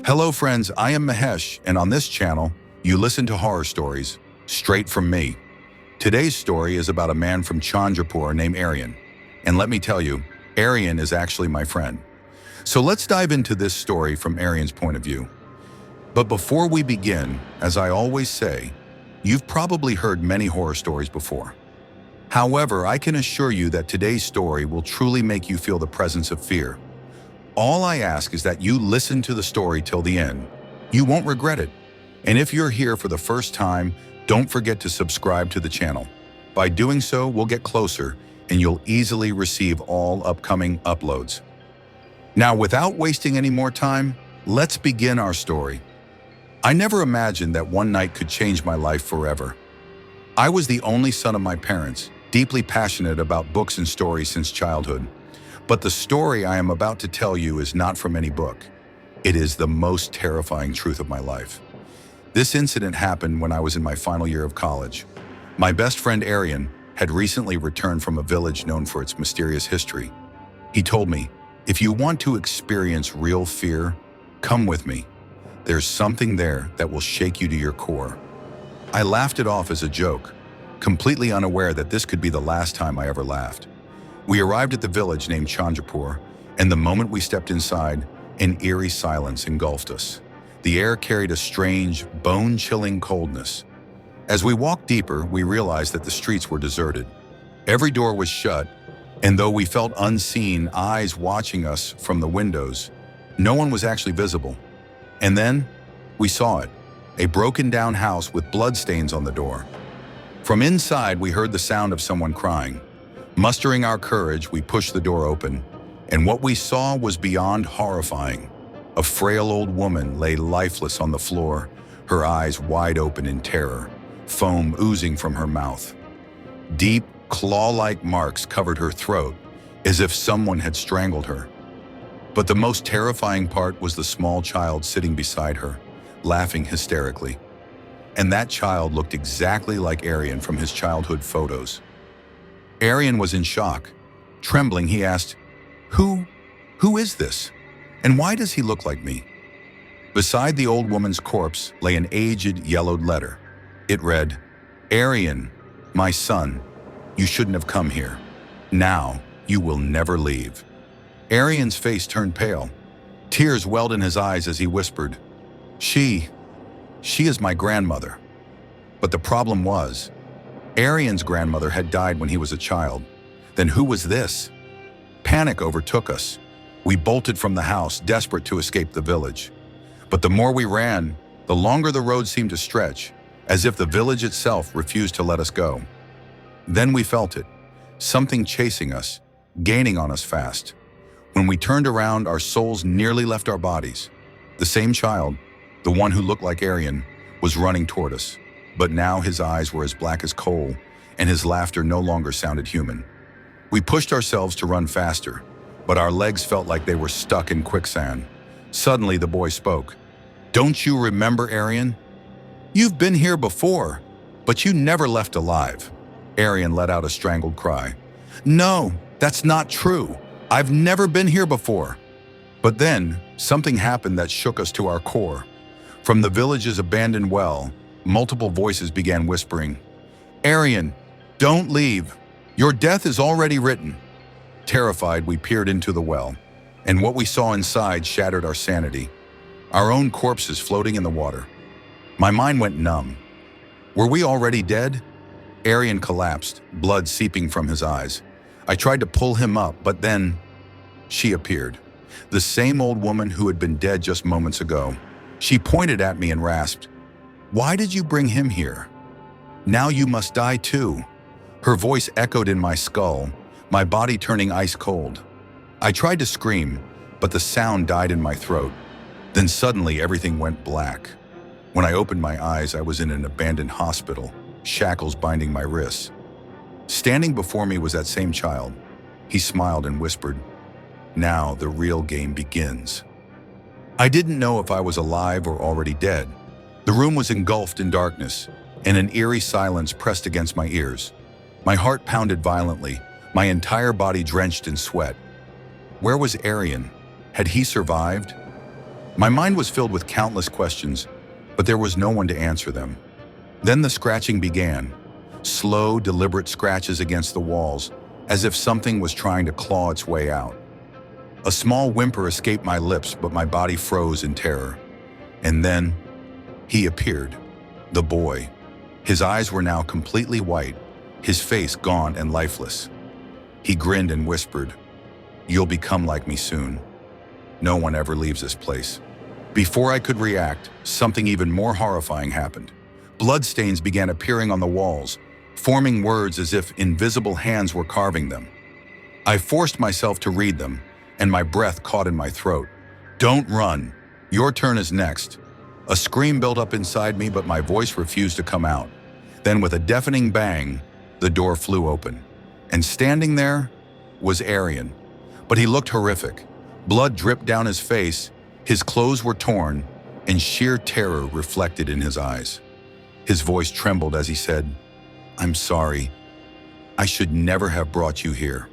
Hello friends, I am Mahesh, and on this channel, you listen to horror stories straight from me. Today's story is about a man from Chandrapur named Aryan. And let me tell you, Aryan is actually my friend. So let's dive into this story from Aryan's point of view. But before we begin, as I always say, you've probably heard many horror stories before. However, I can assure you that today's story will truly make you feel the presence of fear. All I ask is that you listen to the story till the end. You won't regret it. And if you're here for the first time, don't forget to subscribe to the channel. By doing so, we'll get closer and you'll easily receive all upcoming uploads. Now, without wasting any more time, let's begin our story. I never imagined that one night could change my life forever. I was the only son of my parents, deeply passionate about books and stories since childhood. But the story I am about to tell you is not from any book. It is the most terrifying truth of my life. This incident happened when I was in my final year of college. My best friend Aryan had recently returned from a village known for its mysterious history. He told me, "If you want to experience real fear, come with me. There's something there that will shake you to your core." I laughed it off as a joke, completely unaware that this could be the last time I ever laughed. We arrived at the village named Chandrapur, and the moment we stepped inside, an eerie silence engulfed us. The air carried a strange, bone-chilling coldness. As we walked deeper, we realized that the streets were deserted. Every door was shut, and though we felt unseen eyes watching us from the windows, no one was actually visible. And then, we saw it, a broken-down house with bloodstains on the door. From inside, we heard the sound of someone crying. Mustering our courage, we pushed the door open, and what we saw was beyond horrifying. A frail old woman lay lifeless on the floor, her eyes wide open in terror, foam oozing from her mouth. Deep, claw-like marks covered her throat, as if someone had strangled her. But the most terrifying part was the small child sitting beside her, laughing hysterically. And that child looked exactly like Aryan from his childhood photos. Aryan was in shock. Trembling, he asked, Who is this? And why does he look like me?" Beside the old woman's corpse lay an aged, yellowed letter. It read, "Aryan, my son, you shouldn't have come here. Now, you will never leave." Aryan's face turned pale. Tears welled in his eyes as he whispered, She is my grandmother." But the problem was, Aryan's grandmother had died when he was a child. Then who was this? Panic overtook us. We bolted from the house, desperate to escape the village. But the more we ran, the longer the road seemed to stretch, as if the village itself refused to let us go. Then we felt it, something chasing us, gaining on us fast. When we turned around, our souls nearly left our bodies. The same child, the one who looked like Aryan, was running toward us. But now his eyes were as black as coal, and his laughter no longer sounded human. We pushed ourselves to run faster, but our legs felt like they were stuck in quicksand. Suddenly, the boy spoke. "Don't you remember, Aryan? You've been here before, but you never left alive." Aryan let out a strangled cry. "No, that's not true. I've never been here before." But then, something happened that shook us to our core. From the village's abandoned well, multiple voices began whispering, "Aryan, don't leave. Your death is already written." Terrified, we peered into the well, and what we saw inside shattered our sanity. Our own corpses floating in the water. My mind went numb. Were we already dead? Aryan collapsed, blood seeping from his eyes. I tried to pull him up, but then she appeared. The same old woman who had been dead just moments ago. She pointed at me and rasped, "Why did you bring him here? Now you must die too." Her voice echoed in my skull, my body turning ice cold. I tried to scream, but the sound died in my throat. Then suddenly everything went black. When I opened my eyes, I was in an abandoned hospital, shackles binding my wrists. Standing before me was that same child. He smiled and whispered, "Now the real game begins." I didn't know if I was alive or already dead. The room was engulfed in darkness, and an eerie silence pressed against my ears. My heart pounded violently, my entire body drenched in sweat. Where was Aryan? Had he survived? My mind was filled with countless questions, but there was no one to answer them. Then the scratching began. Slow, deliberate scratches against the walls, as if something was trying to claw its way out. A small whimper escaped my lips, but my body froze in terror. And then, he appeared. The boy. His eyes were now completely white, his face gaunt and lifeless. He grinned and whispered, "You'll become like me soon. No one ever leaves this place." Before I could react, something even more horrifying happened. Bloodstains began appearing on the walls, forming words as if invisible hands were carving them. I forced myself to read them, and my breath caught in my throat. "Don't run. Your turn is next." A scream built up inside me, but my voice refused to come out. Then with a deafening bang, the door flew open. And standing there was Aryan. But he looked horrific. Blood dripped down his face, his clothes were torn, and sheer terror reflected in his eyes. His voice trembled as he said, "I'm sorry. I should never have brought you here."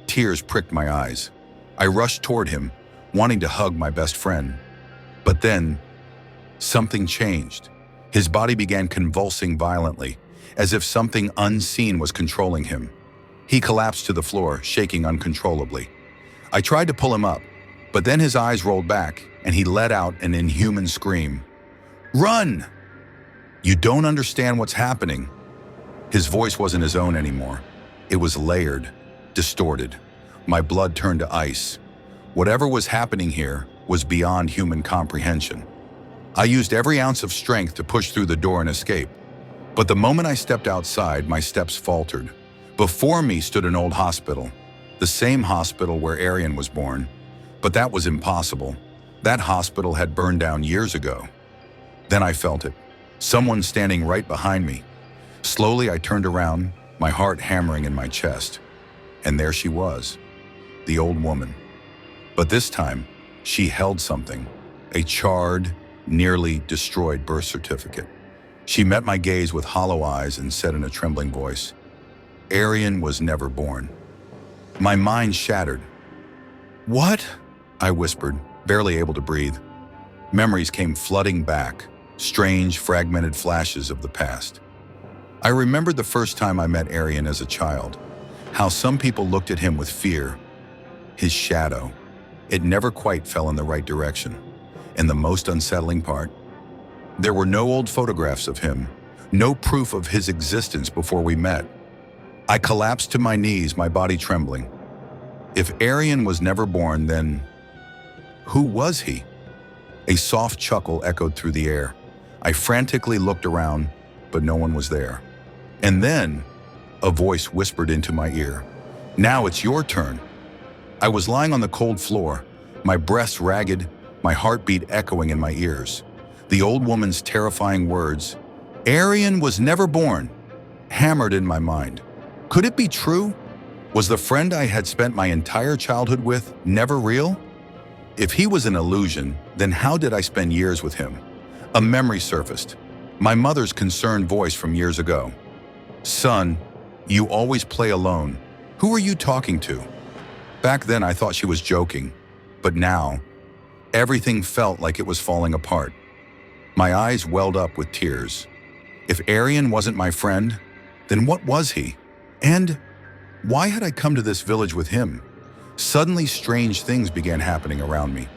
Tears pricked my eyes. I rushed toward him, wanting to hug my best friend. But then, something changed. His body began convulsing violently, as if something unseen was controlling him. He collapsed to the floor, shaking uncontrollably. I tried to pull him up, but then his eyes rolled back, and he let out an inhuman scream. "Run! You don't understand what's happening." His voice wasn't his own anymore. It was layered, distorted. My blood turned to ice. Whatever was happening here was beyond human comprehension. I used every ounce of strength to push through the door and escape. But the moment I stepped outside, my steps faltered. Before me stood an old hospital, the same hospital where Aryan was born. But that was impossible. That hospital had burned down years ago. Then I felt it. Someone standing right behind me. Slowly I turned around, my heart hammering in my chest. And there she was, the old woman. But this time, she held something, a charred, nearly destroyed birth certificate. She met my gaze with hollow eyes and said in a trembling voice, "Aryan was never born." My mind shattered. "What?" I whispered, barely able to breathe. Memories came flooding back, strange, fragmented flashes of the past. I remembered the first time I met Aryan as a child, how some people looked at him with fear. His shadow, it never quite fell in the right direction. And the most unsettling part, there were no old photographs of him, no proof of his existence before we met. I collapsed to my knees, my body trembling. If Aryan was never born, then who was he? A soft chuckle echoed through the air. I frantically looked around, but no one was there. And then, a voice whispered into my ear, "Now it's your turn." I was lying on the cold floor, my breath ragged, my heartbeat echoing in my ears. The old woman's terrifying words, "Aryan was never born," hammered in my mind. Could it be true? Was the friend I had spent my entire childhood with never real? If he was an illusion, then how did I spend years with him? A memory surfaced, my mother's concerned voice from years ago. "Son, you always play alone. Who are you talking to?" Back then I thought she was joking, but now, everything felt like it was falling apart. My eyes welled up with tears. If Aryan wasn't my friend, then what was he? And why had I come to this village with him? Suddenly, strange things began happening around me.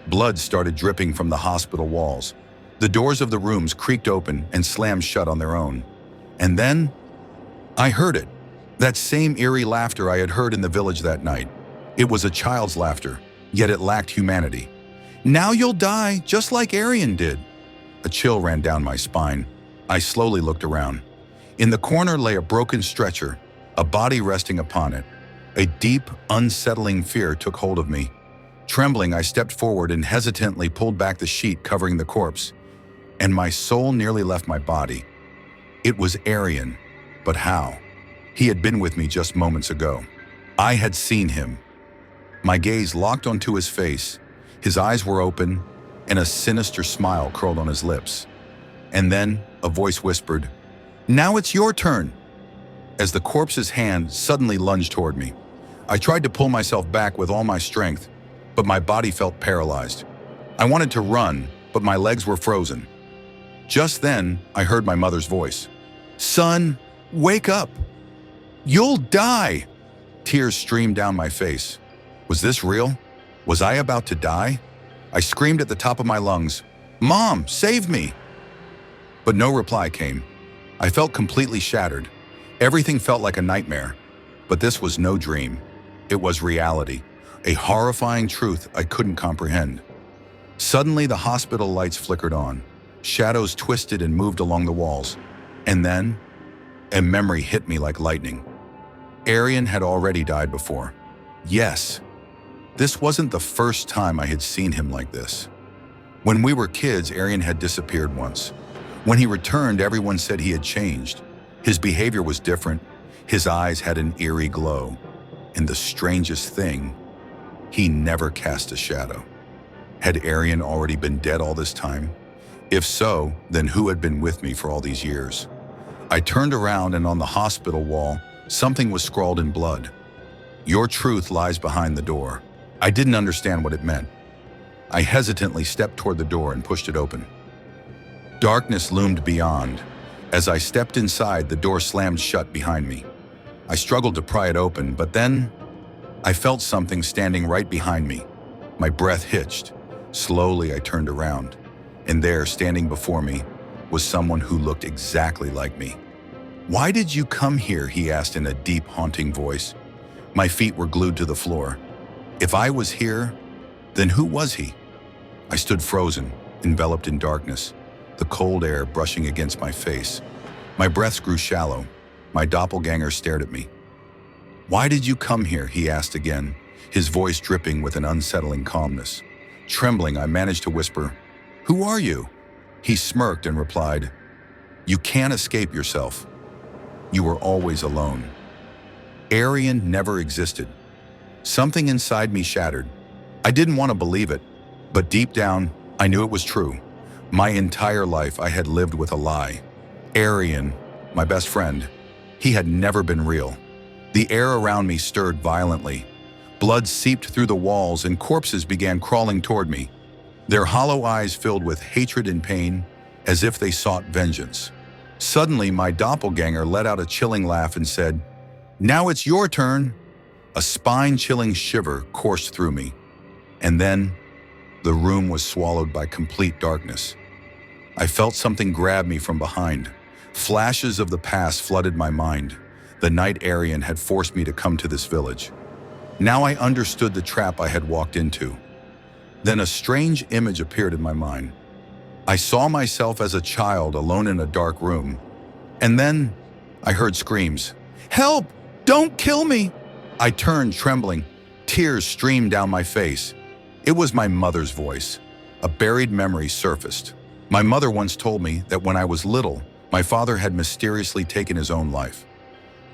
Blood started dripping from the hospital walls. The doors of the rooms creaked open and slammed shut on their own. And then, I heard it. That same eerie laughter I had heard in the village that night. It was a child's laughter, yet it lacked humanity. "Now you'll die, just like Aryan did." A chill ran down my spine. I slowly looked around. In the corner lay a broken stretcher, a body resting upon it. A deep, unsettling fear took hold of me. Trembling, I stepped forward and hesitantly pulled back the sheet covering the corpse, and my soul nearly left my body. It was Aryan, but how? He had been with me just moments ago. I had seen him. My gaze locked onto his face. His eyes were open, and a sinister smile curled on his lips. And then a voice whispered, "Now it's your turn." As the corpse's hand suddenly lunged toward me, I tried to pull myself back with all my strength, but my body felt paralyzed. I wanted to run, but my legs were frozen. Just then, I heard my mother's voice. "Son, wake up! You'll die!" Tears streamed down my face. Was this real? Was I about to die? I screamed at the top of my lungs, "Mom, save me!" But no reply came. I felt completely shattered. Everything felt like a nightmare. But this was no dream. It was reality, a horrifying truth I couldn't comprehend. Suddenly, the hospital lights flickered on. Shadows twisted and moved along the walls. And then, a memory hit me like lightning. Aryan had already died before. Yes, this wasn't the first time I had seen him like this. When we were kids, Aryan had disappeared once. When he returned, everyone said he had changed. His behavior was different. His eyes had an eerie glow. And the strangest thing, he never cast a shadow. Had Aryan already been dead all this time? If so, then who had been with me for all these years? I turned around, and on the hospital wall, something was scrawled in blood. "Your truth lies behind the door." I didn't understand what it meant. I hesitantly stepped toward the door and pushed it open. Darkness loomed beyond. As I stepped inside, the door slammed shut behind me. I struggled to pry it open, but then I felt something standing right behind me. My breath hitched. Slowly, I turned around, and there, standing before me, was someone who looked exactly like me. "Why did you come here?" he asked in a deep, haunting voice. My feet were glued to the floor. If I was here, then who was he? I stood frozen, enveloped in darkness, the cold air brushing against my face. My breaths grew shallow. My doppelganger stared at me. "Why did you come here?" he asked again, his voice dripping with an unsettling calmness. Trembling, I managed to whisper, "Who are you?" He smirked and replied, "You can't escape yourself. You were always alone." Aryan never existed. Something inside me shattered. I didn't want to believe it, but deep down, I knew it was true. My entire life I had lived with a lie. Aryan, my best friend, he had never been real. The air around me stirred violently. Blood seeped through the walls and corpses began crawling toward me, their hollow eyes filled with hatred and pain, as if they sought vengeance. Suddenly, my doppelganger let out a chilling laugh and said, "Now it's your turn." A spine-chilling shiver coursed through me. And then, the room was swallowed by complete darkness. I felt something grab me from behind. Flashes of the past flooded my mind. The night Aryan had forced me to come to this village. Now I understood the trap I had walked into. Then a strange image appeared in my mind. I saw myself as a child alone in a dark room. And then I heard screams. "Help! Don't kill me!" I turned, trembling. Tears streamed down my face. It was my mother's voice. A buried memory surfaced. My mother once told me that when I was little, my father had mysteriously taken his own life.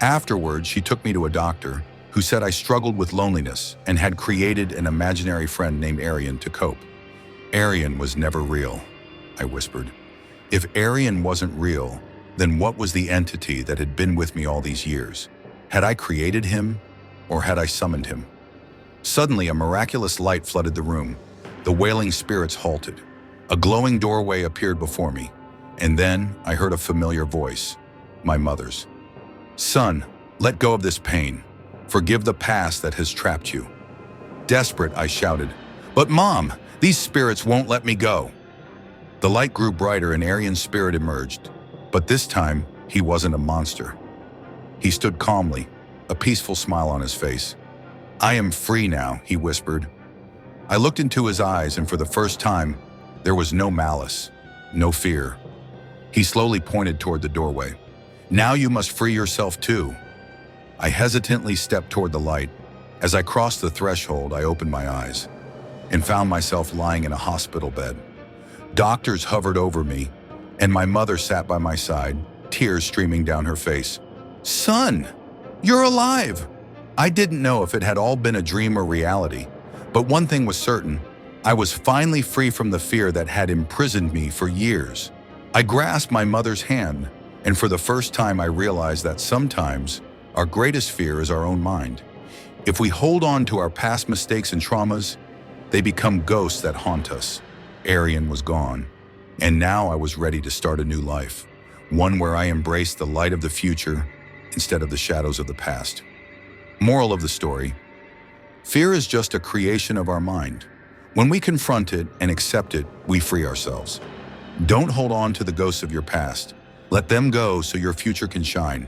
Afterwards, she took me to a doctor who said I struggled with loneliness and had created an imaginary friend named Aryan to cope. "Aryan was never real," I whispered. If Aryan wasn't real, then what was the entity that had been with me all these years? Had I created him, or had I summoned him? Suddenly, a miraculous light flooded the room. The wailing spirits halted. A glowing doorway appeared before me, and then I heard a familiar voice, my mother's. "Son, let go of this pain. Forgive the past that has trapped you." Desperate, I shouted, "But Mom, these spirits won't let me go." The light grew brighter and Aryan's spirit emerged, but this time he wasn't a monster. He stood calmly, a peaceful smile on his face. "I am free now," he whispered. I looked into his eyes, and for the first time, there was no malice, no fear. He slowly pointed toward the doorway. "Now you must free yourself too." I hesitantly stepped toward the light. As I crossed the threshold, I opened my eyes and found myself lying in a hospital bed. Doctors hovered over me, and my mother sat by my side, tears streaming down her face. "Son, you're alive!" I didn't know if it had all been a dream or reality, but one thing was certain. I was finally free from the fear that had imprisoned me for years. I grasped my mother's hand, and for the first time I realized that sometimes our greatest fear is our own mind. If we hold on to our past mistakes and traumas, they become ghosts that haunt us. Aryan was gone, and now I was ready to start a new life, one where I embraced the light of the future instead of the shadows of the past. Moral of the story: fear is just a creation of our mind. When we confront it and accept it, we free ourselves. Don't hold on to the ghosts of your past. Let them go so your future can shine.